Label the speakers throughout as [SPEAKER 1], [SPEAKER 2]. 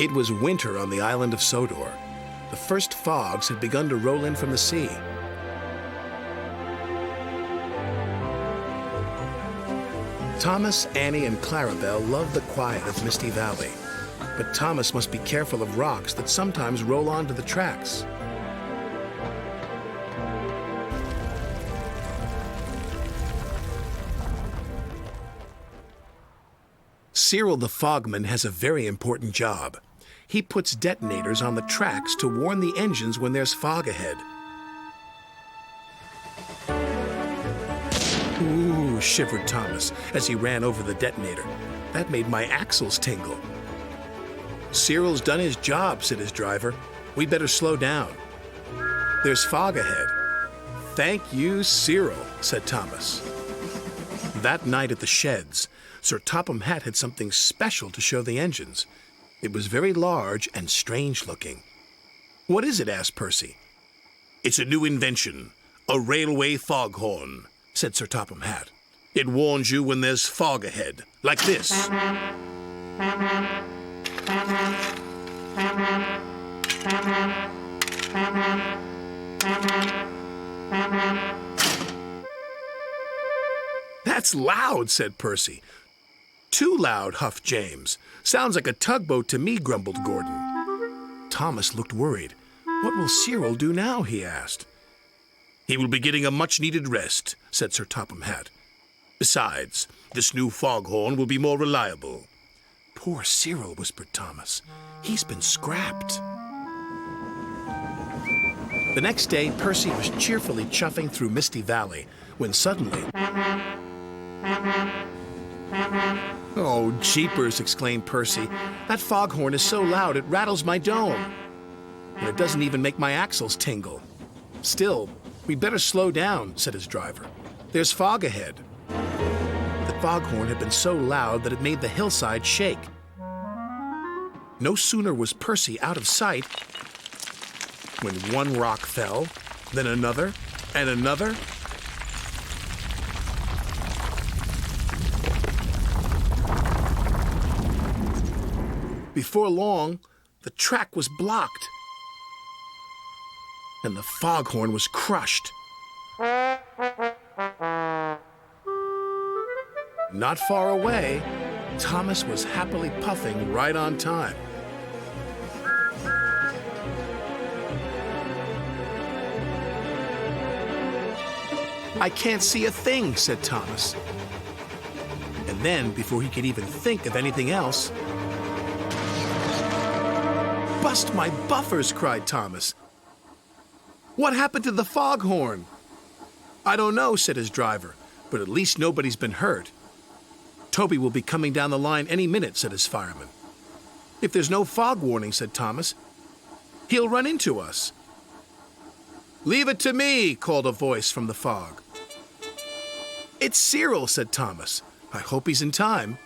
[SPEAKER 1] It was winter on the island of Sodor. The first fogs had begun to roll in from the sea. Thomas, Annie, and Clarabelle loved the quiet of Misty Valley, but Thomas must be careful of rocks that sometimes roll onto the tracks. Cyril the Fogman has a very important job. He puts detonators on the tracks to warn the engines when there's fog ahead. Ooh, shivered Thomas as he ran over the detonator. That made my axles tingle. Cyril's done his job, said his driver. We'd better slow down. There's fog ahead. Thank you, Cyril, said Thomas. That night at the sheds, Sir Topham Hatt had something special to show the engines. It was very large and strange looking. What is it? Asked Percy. It's a new invention, a railway foghorn, said Sir Topham Hatt. It warns you when there's fog ahead, like this. That's loud, said Percy. Too loud, huffed James. Sounds like a tugboat to me, grumbled Gordon. Thomas looked worried. What will Cyril do now, he asked. He will be getting a much-needed rest, said Sir Topham Hatt. Besides, this new foghorn will be more reliable. Poor Cyril, whispered Thomas. He's been scrapped. The next day, Percy was cheerfully chuffing through Misty Valley when suddenly... Oh, jeepers, exclaimed Percy. That foghorn is so loud it rattles my dome. And it doesn't even make my axles tingle. Still, we'd better slow down, said his driver. There's fog ahead. The foghorn had been so loud that it made the hillside shake. No sooner was Percy out of sight when one rock fell, then another, and another. Before long, the track was blocked, and the foghorn was crushed. Not far away, Thomas was happily puffing right on time. I can't see a thing, said Thomas. And then, before he could even think of anything else, Bust my buffers, cried Thomas. What happened to the foghorn? I don't know, said his driver, but at least nobody's been hurt. Toby will be coming down the line any minute, said his fireman. If there's no fog warning, said Thomas, he'll run into us. Leave it to me, called a voice from the fog. It's Cyril, said Thomas. I hope he's in time.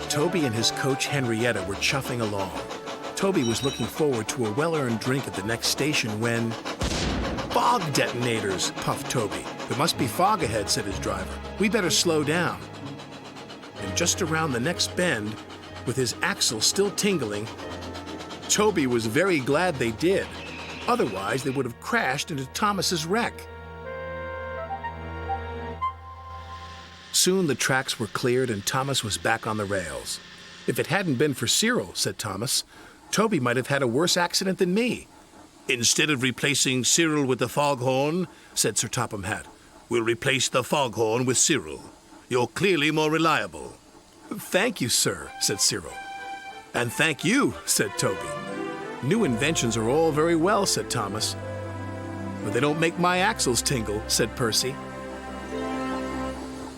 [SPEAKER 1] Toby and his coach Henrietta were chuffing along. Toby was looking forward to a well-earned drink at the next station when... Fog detonators, puffed Toby. There must be fog ahead, said his driver. We better slow down. And just around the next bend, with his axle still tingling, Toby was very glad they did. Otherwise, they would have crashed into Thomas's wreck. Soon the tracks were cleared and Thomas was back on the rails. If it hadn't been for Cyril, said Thomas, Toby might have had a worse accident than me. Instead of replacing Cyril with the foghorn, said Sir Topham Hatt, we'll replace the foghorn with Cyril. You're clearly more reliable. Thank you, sir, said Cyril. And thank you, said Toby. New inventions are all very well, said Thomas. But they don't make my axles tingle, said Percy.